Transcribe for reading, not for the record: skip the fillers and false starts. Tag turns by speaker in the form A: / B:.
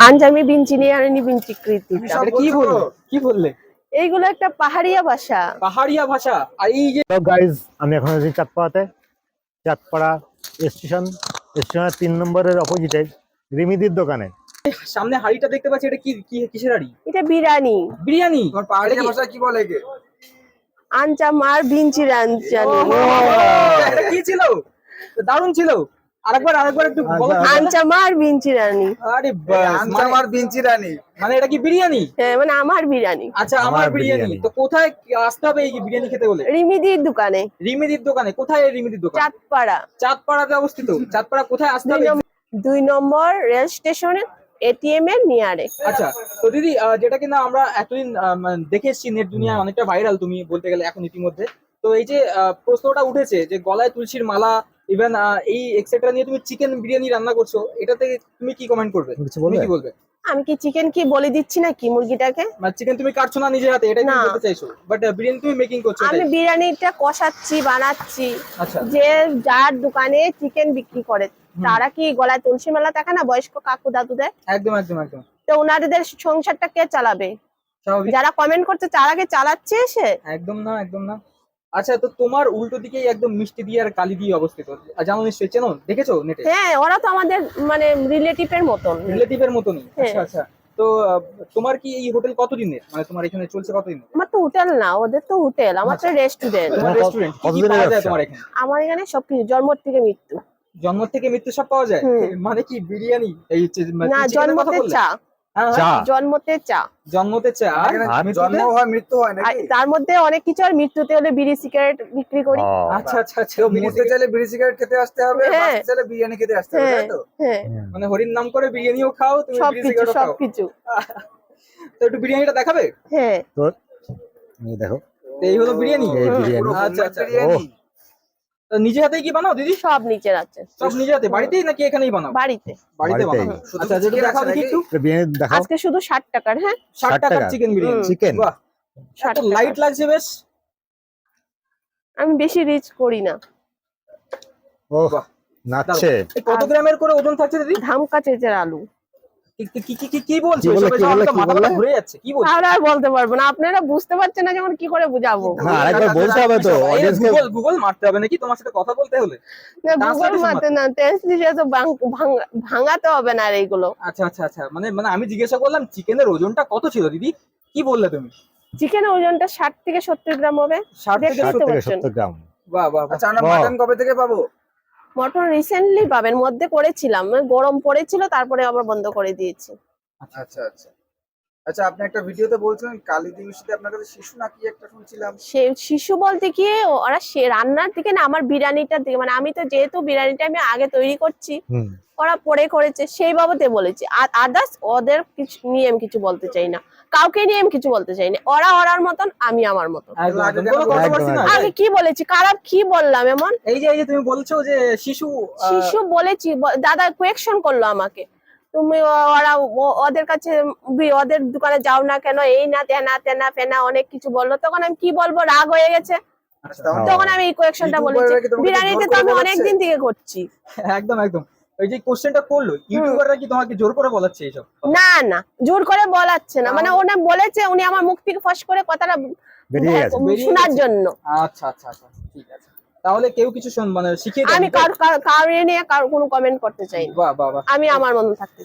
A: আঞ্জামি বিঞ্চিনিয়ারানি বিঞ্চিকৃতি।
B: এটা কি বললে?
A: এইগুলো একটা পাহাড়িয়া ভাষা।
B: পাহাড়িয়া ভাষা। আর এই যে
C: গাইজ, আমি এখন আছি চাঁদপাড়াতে। চাঁদপাড়া স্টেশনের 3 নম্বরের অপোজিটে রিমিদির দোকানে।
B: সামনে হাড়িটা দেখতে পাচ্ছি, এটা কি কিসের হাড়ি?
A: এটা বিরিয়ানি।
B: বিরিয়ানি।
D: তোমার পাহাড়িয়া ভাষায় কি বলে একে?
A: আঞ্চামার বিঞ্চিরাঞ্চানি।
B: এটা কি ছিল? দারুণ ছিল। আরেকবার একটু বলো।
A: আঞ্চামার বিঞ্চিরানি।
B: আরে বাস,
D: আঞ্চামার বিঞ্চিরানি।
B: মানে এটা কি বিরিয়ানি?
A: হ্যাঁ, মানে আমার বিরিয়ানি।
B: আচ্ছা, আমার বিরিয়ানি। তো কোথায় আসতে হবে এই বিরিয়ানি খেতে বলে?
A: রিমিদির দোকানে।
B: রিমিদির দোকানে। কোথায় এই রিমিদির দোকান?
A: চাঁদপাড়া।
B: চাঁদপাড়াতে অবস্থিত। চাঁদপাড়া কোথায় আসতে হবে?
A: 2 নম্বর রেল স্টেশনে এটিএম এর নিয়ারে।
B: আচ্ছা, তো দিদি, যেটা কিনা আমরা এতদিন দেখে এসেছি নেট দুনিয়ায় অনেকটা ভাইরাল, তুমি বলতে গেলে এখন ইতিমধ্যে। তো এই যে প্রশ্নটা উঠেছে যে গলায় তুলসীর মালা, ইভেন এই এক্সেট্রা নিয়ে তুমি চিকেন বিরিয়ানি রান্না করছো, এটাতে তুমি কি কমেন্ট করবে? তুমি কি বলবে?
A: আমি কি চিকেন কি বলে দিচ্ছি না কি মুরগিটাকে?
B: মানে চিকেন তুমি কাটছো না নিজের হাতে, এটাই তুমি
A: না।
B: বলতে চাইছো, বাট বিরিয়ানি তুমি মেকিং করছো।
A: আমি বিরিয়ানিটা কষাচ্ছি, বানাচ্ছি।
B: আচ্ছা।
A: যে যার দোকানে চিকেন বিক্রি করে তারা কি গলায় তুলসী মালা থাকে না বয়স্ক কাকু দাদুদের?
B: একদম একদম একদম।
A: তো ওনাদের সংসারটা কে চালাবে?
B: স্বাভাবিক।
A: যারা কমেন্ট করছে তারা কি চালাচ্ছে এসে?
B: একদম না, একদম না। আচ্ছা, তো তোমার উল্টো দিকেই একদম মিষ্টি দিয়ে আর কালি দিয়ে অবস্থিত, জানো নিশ্চয়ই, চেনো, দেখেছো নেটে?
A: হ্যাঁ, ওরা তো আমাদের মানে রিলেটিভের মতন।
B: রিলেটিভের মতনই।
A: হ্যাঁ।
B: আচ্ছা আচ্ছা। তো তোমার কি এই হোটেল কতদিনের, মানে তোমার এখানে চলছে কতদিন?
A: আমার তো হোটেল না, ওদের তো হোটেল, আমার তো রেস্টুরেন্ট।
B: তোমার রেস্টুরেন্ট কি কি পাওয়া যায় তোমার এখানে?
A: আমার এখানে সবকিছু, জন্ম থেকে মৃত্যু।
B: জন্ম থেকে মৃত্যু সব পাওয়া যায়? মানে কি বিরিয়ানি এই
A: না, জন্মতে চা। জন্মতে চা।
B: জন্মতে চা আর
D: জন্ম হয় মৃত্যু হয়
A: আর
D: নাকি?
A: তার মধ্যে অনেক কিছু, আর মৃত্যুতে হলে বিড়ি সিগারেট বিক্রি করি।
B: আচ্ছা আচ্ছা আচ্ছা।
D: কেউ মরতে চাইলে বিড়ি সিগারেট খেতে আসতে হবে,
A: হ্যাঁ।
D: বাঁচতে চাইলে বিরিয়ানি খেতে আসতে হবে,
A: হ্যাঁ
D: তাই তো?
A: হ্যাঁ,
B: মানে হরির নাম করে বিরিয়ানিও খাও, তুমি বিড়ি
A: সবকিছু
B: সিগারেটও খাও।
A: সবকিছু।
B: তো একটু বিরিয়ানিটা দেখাবে?
A: হ্যাঁ।
C: তো এই দেখো,
B: তো এই হলো বিরিয়ানি।
C: এই বিরিয়ানি।
D: পুরো
B: আচ্ছা,
D: homemade
B: আচ্ছা।
D: বিরিয়ানি।
B: তো নিজে হাতেই কি বানাও দিদি?
A: সব নিচে আছে,
B: সব নিজে হাতে? বাড়িতেই নাকি এখানেই বানাও?
A: বাড়িতে।
B: বাড়িতে
C: বাড়িতেই।
B: বানাও।
D: শুধু
B: আচ্ছা, যদি
D: chicken
B: দেখাও
D: আছে
B: দেখি
D: নাকি?
B: একটু।
C: বিরিয়ানি দেখাও।
A: আজকে শুধু 60 টাকার। হ্যাঁ,
B: 60 টাকার চিকেন বিরিয়ানি।
C: চিকেন।
B: বাহ,
A: 60
B: এত লাইট
A: টাকা।
B: লাগছে বেশ।
A: আমি বেশি রিচ করি না।
C: ও
B: বাহ,
C: নাচছে।
B: এই কত গ্রামের করে ওজন থাকছে দিদি?
A: ধামকা চেচের আলু।
B: কি বলছো?
C: কি বললে,
B: এসব
C: কি বললে,
B: আমার তো
C: কি
B: মাথাটা
C: বললে?
B: ঘুরে যাচ্ছে। কি বলছো?
A: তাহলে আর বলতে পারবো না, আপনারা বুঝতে পারছেন না যেমন কি করে বুঝাবো।
C: হ্যাঁ, আরেকবার বলতে হবে তো অডিয়েন্সকে।
B: গুগল মারতে হবে নাকি তোমার সাথে কথা বলতে হলে?
A: না, গুগল
B: Translation
A: মারতে না, ট্রান্সলেশন তো ভাঙাতে হবে না আর এইগুলো।
B: আচ্ছা আচ্ছা আচ্ছা। মানে আমি জিজ্ঞাসা করলাম চিকেনের ওজনটা কত ছিল দিদি, কি বললে তুমি?
A: চিকেনের ওজনটা 60 থেকে 70 গ্রাম হবে।
B: 60 থেকে
A: দেখতে
C: 60 থেকে
A: পাচ্ছেন।
C: 70 গ্রাম।
B: বাহ বাহ বাহ।
D: আচ্ছা, আমরা
C: বাহ।
D: মাটন কবে থেকে পাবো?
A: মটন রিসেন্টলি পাবেন, মধ্যে করেছিলাম, গরম পড়েছিল তারপরে আবার বন্ধ করে দিয়েছি।
D: আচ্ছা আচ্ছা। আচ্ছা, আপনি একটা ভিডিওতে বলছিলেন কালী দিবসীতে আপনার কাছে শিশু নাকি একটা শুনছিলাম।
A: সে শিশু বলতে কি, ওরা সে রান্নার দিকে না, আমার বিরিয়ানিটার দিকে, মানে আমি তো যেহেতু বিরিয়ানিটা আমি আগে তৈরি করছি, ওরা পরে করেছে সেই বাবদে বলেছি। আর আদার্স ওদের কিছু নিয়ে আমি কিছু বলতে চাই না, কাউকে নিয়ে আমি কিছু বলতে চাই না। ওরা ওরার মতন, আমি আমার মতন।
B: একদম, একদম। কোনো controversy না।
A: আগে কি বলেছি, খারাপ কি বললাম এমন?
B: এই যে তুমি বলছো যে শিশু
A: শিশু বলেছি, দাদা কোয়েকশন করলো আমাকে, তুমি ওরা ওদের কাছে ওদের দোকানে যাও না কেন, এই না তেনা তেনা ফেনা অনেক কিছু বললো। তখন আমি কি বলবো, রাগ হয়ে গেছে।
D: আচ্ছা, তাহলে
A: তখন আমি এই কোয়েকশনটা বলেছি।
D: ইউটিউবাররা কি তোমাকে
A: বিরিয়ানিতে
D: জোর
A: তো
D: করে
A: আমি
D: বলাচ্ছে?
A: অনেক দিন থেকে করছি।
B: একদম একদম। ওই যে কোশ্চেনটা করলো, ইউটিউবাররা কি তোমাকে জোর করে বলাচ্ছে এইসব?
A: না না, জোর করে বলাচ্ছে না, মানে ওনা বলেছে, উনি আমার মুখ থেকে ফস করে কথাটা
C: বেরিয়ে গেছে।
A: শোনার জন্য।
B: আচ্ছা আচ্ছা আচ্ছা, ঠিক আছে। তাহলে কেউ কিছু মানে শিখিয়ে দেয়নি
A: আমি
B: তো?
A: কারোর নিয়ে কারোর কোনো কমেন্ট করতে চাই না।
B: বাহ বাহ বাহ।
A: আমি আমার মতন থাকতে চাই।